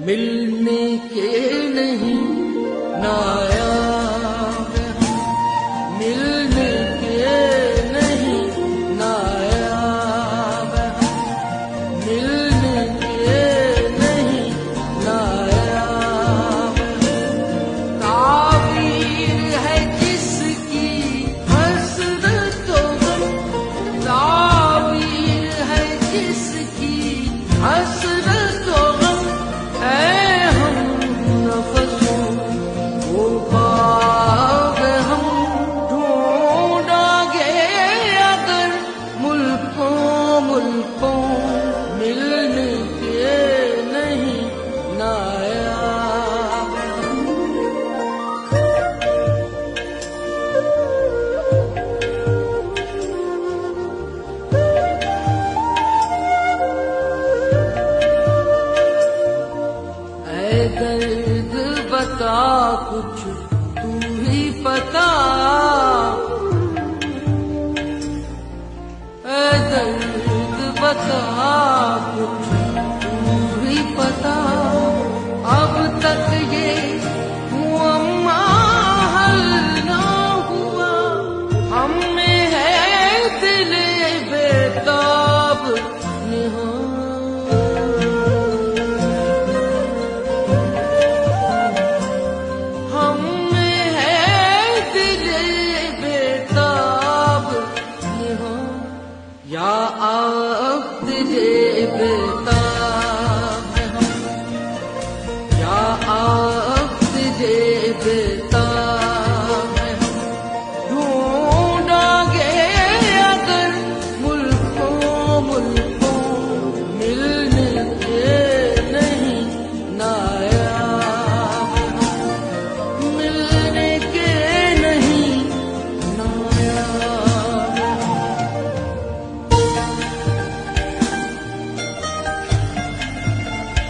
मिलने के नहीं नायाब, मिलने के नहीं नायाब, मिलने के नहीं नायाब। ताबीर है जिसकी हसरतों में, ताबीर है जिसकी हसरतों में, मिलने के नहीं नायाब। ऐ दर्द बता कुछ तू ही पता, ऐ दर्द बता कुछ तू ही पता। अब तक ये मुअम्मा हल ना हुआ, हमें है दिल बेताब निहाल। हमें है दिल बेताब निहाल, या आप दिल बेताब